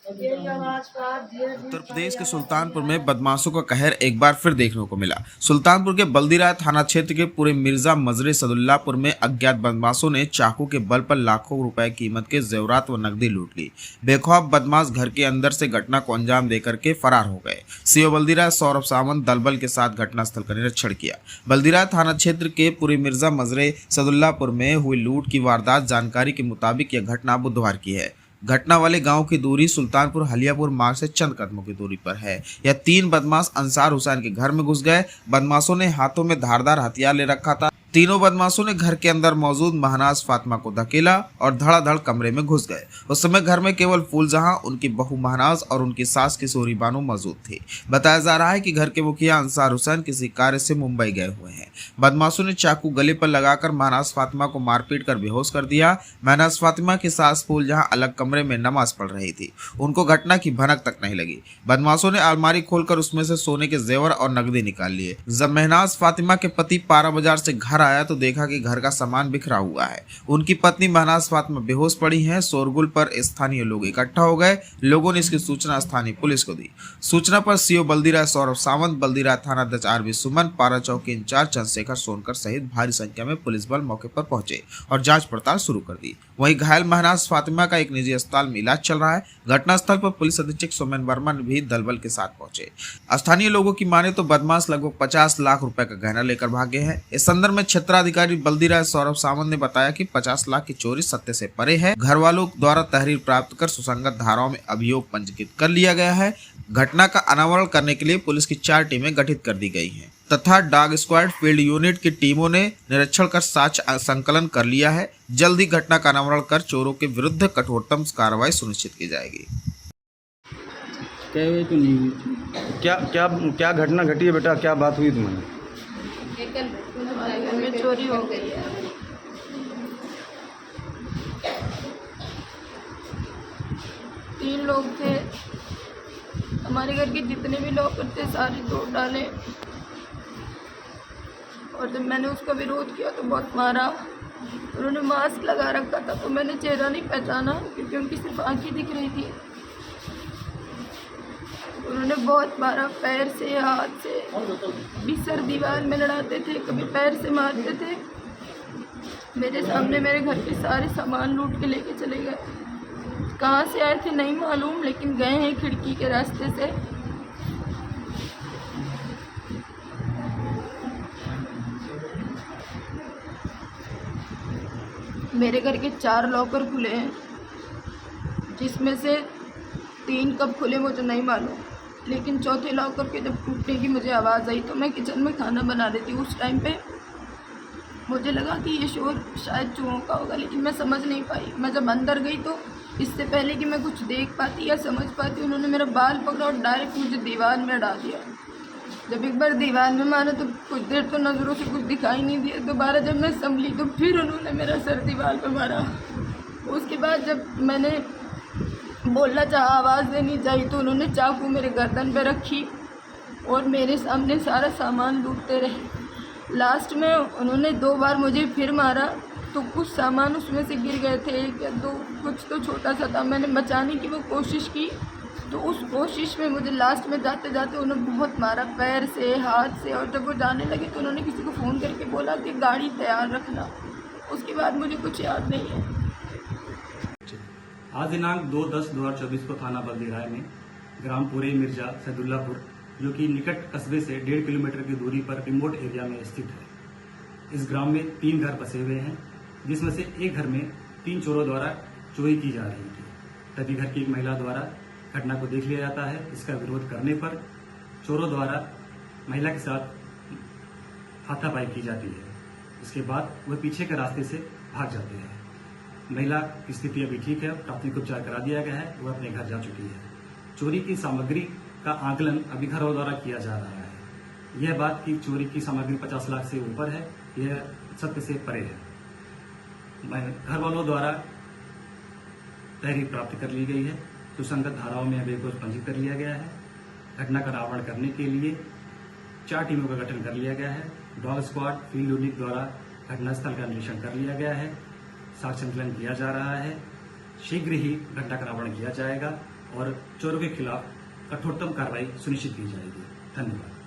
उत्तर प्रदेश के सुल्तानपुर में बदमाशों का कहर एक बार फिर देखने को मिला। सुल्तानपुर के बल्दीराय थाना क्षेत्र के पूरे मिर्जा मजरे सदुल्लापुर में अज्ञात बदमाशों ने चाकू के बल पर लाखों रुपए कीमत के जेवरात व नकदी लूट ली। बेखौफ बदमाश घर के अंदर से घटना को अंजाम देकर के फरार हो गए। सीओ बल्दीराय सौरभ सावंत दलबल के साथ घटनास्थल का निरीक्षण किया। बल्दीराय थाना क्षेत्र के पूरे मिर्जा मजरे सदुल्लापुर में हुई लूट की वारदात जानकारी के मुताबिक यह घटना बुधवार की है। घटना वाले गांव की दूरी सुल्तानपुर हलियापुर मार्ग से चंद कदमों की दूरी पर है। यह तीन बदमाश अंसार हुसैन के घर में घुस गए। बदमाशों ने हाथों में धारदार हथियार ले रखा था। तीनों बदमाशों ने घर के अंदर मौजूद महनाज फातिमा को धकेला और धड़ाधड़ कमरे में घुस गए। उस समय घर में केवल फूलजहां, उनकी बहू महनाज और उनकी सास किशोरी बानो मौजूद थी। बताया जा रहा है कि घर के मुखिया अंसार हुसैन किसी कार्य से मुंबई गए हुए हैं। बदमाशों ने चाकू गले पर लगाकर महनाज फातिमा को मारपीट कर बेहोश कर दिया। महनाज फातिमा की सास फूलजहां अलग कमरे में नमाज पढ़ रही थी। उनको घटना की भनक तक नहीं लगी। बदमाशों ने अलमारी खोलकर उसमें से सोने के जेवर और नकदी निकाल लिए। जब महनाज फातिमा के पति पारा बाजार से घर आया तो देखा कि घर का सामान बिखरा हुआ है। उनकी पत्नी महनाज फातिमा बेहोश पड़ी हैं। शोरगुल पर स्थानीय लोग इकट्ठा हो गए। लोगों ने इसकी सूचना स्थानीय पुलिस को दी। सूचना पर सीओ बल्दीराय सौरभ सावंत, बल्दीराय थाना अध्यक्ष आरवी सुमन, पारा चौकी इंचार्ज चंद्रशेखर सोनकर सहित भारी संख्या में पुलिस बल मौके पर पहुंचे और जांच पड़ताल शुरू कर दी। वहीं घायल महनाज फातिमा का एक निजी अस्पताल में इलाज चल रहा है। घटनास्थल पर पुलिस अधीक्षक सोमेन वर्मा भी दलबल के साथ पहुंचे। स्थानीय लोगों की माने तो बदमाश लगभग 50 लाख रुपए का गहना लेकर भागे हैं। इस संदर्भ में क्षेत्राधिकारी बल्दीराय सौरभ सावंत ने बताया कि 50 लाख की चोरी सत्य से परे है। घर वालों द्वारा तहरीर प्राप्त कर सुसंगत धाराओं में अभियोग पंजीकृत कर लिया गया है। घटना का अनावरण करने के लिए पुलिस की 4 टीमें गठित कर दी गई हैं तथा डॉग स्क्वाड फील्ड यूनिट की टीमों ने निरीक्षण कर साक्ष्य संकलन कर लिया है। जल्द ही घटना का अनावरण कर चोरों के विरुद्ध कठोरतम कार्रवाई सुनिश्चित की जाएगी। क्या क्या क्या घटना घटी है बेटा? क्या बात हुई तुम्हें? घर में चोरी हो गई है। तीन लोग थे। हमारे घर के जितने भी लॉकर थे सारे तोड़ डाले और जब मैंने उसका विरोध किया तो बहुत मारा। उन्होंने मास्क लगा रखा था तो मैंने चेहरा नहीं पहचाना क्योंकि उनकी सिर्फ आंखें दिख रही थी। उन्होंने बहुत मारा, पैर से, हाथ से, बिस्तर दीवार में लड़ाते थे, कभी पैर से मारते थे। मेरे सामने मेरे घर के सारे सामान लूट के लेके चले गए। कहाँ से आए थे नहीं मालूम, लेकिन गए हैं खिड़की के रास्ते से। मेरे घर के 4 लॉकर खुले हैं, जिसमें से 3 कब खुले मुझे नहीं मालूम, लेकिन चौथे लॉकर के जब टूटने की मुझे आवाज़ आई तो मैं किचन में खाना बना रही थी। उस टाइम पे मुझे लगा कि ये शोर शायद चूहों का होगा, लेकिन मैं समझ नहीं पाई। मैं जब अंदर गई तो इससे पहले कि मैं कुछ देख पाती या समझ पाती, उन्होंने मेरा बाल पकड़ा और डायरेक्ट मुझे दीवार में डाल दिया। जब एक बार दीवार में मारा तो कुछ देर तो नज़रों से कुछ दिखाई नहीं दिया। दोबारा जब मैं संभली तो फिर उन्होंने मेरा सर दीवार पर मारा। उसके बाद जब मैंने बोलना चाहा, आवाज़ देनी चाहिए, तो उन्होंने चाकू मेरे गर्दन पे रखी और मेरे सामने सारा सामान लूटते रहे। लास्ट में उन्होंने 2 बार मुझे फिर मारा तो कुछ सामान उसमें से गिर गए थे, 1 या 2, कुछ तो छोटा सा था। मैंने बचाने की वो कोशिश की तो उस कोशिश में मुझे लास्ट में जाते जाते उन्होंने बहुत मारा, पैर से, हाथ से। और जब वो जाने लगे तो उन्होंने किसी को फ़ोन करके बोला कि गाड़ी तैयार रखना। उसके बाद मुझे कुछ याद नहीं है। आज दिनांक 2/10/2024 को थाना बल्दीराय में ग्राम पूरे मिर्जा सैदुल्लापुर, जो कि निकट कस्बे से 1.5 किलोमीटर की दूरी पर रिमोट एरिया में स्थित है। इस ग्राम में 3 घर बसे हुए हैं, जिसमें से एक घर में 3 चोरों द्वारा चोरी की जा रही थी। तभी घर की एक महिला द्वारा घटना को देख लिया जाता है। इसका विरोध करने पर चोरों द्वारा महिला के साथ हाथापाई की जाती है। इसके बाद वह पीछे के रास्ते से भाग जाते हैं। महिला की स्थिति अभी ठीक है, प्राथमिक उपचार करा दिया गया है, वह अपने घर जा चुकी है। चोरी की सामग्री का आकलन अभी घर द्वारा किया जा रहा है। यह बात कि चोरी की सामग्री 50 लाख से ऊपर है, यह सत्य से परे है। घर वालों द्वारा तहरीर प्राप्त कर ली गई है सुसंगत धाराओं में अभियोग को पंजीकृत कर लिया गया है। घटना का रावण करने के लिए 4 टीमों का गठन कर लिया गया है। डॉग स्क्वाड, फील्ड यूनिट द्वारा घटनास्थल का निरीक्षण कर लिया गया है। साक्ष्य संकलन किया जा रहा है। शीघ्र ही घटना का रावण किया जाएगा और चोरों के खिलाफ कठोरतम कार्रवाई सुनिश्चित की जाएगी। धन्यवाद।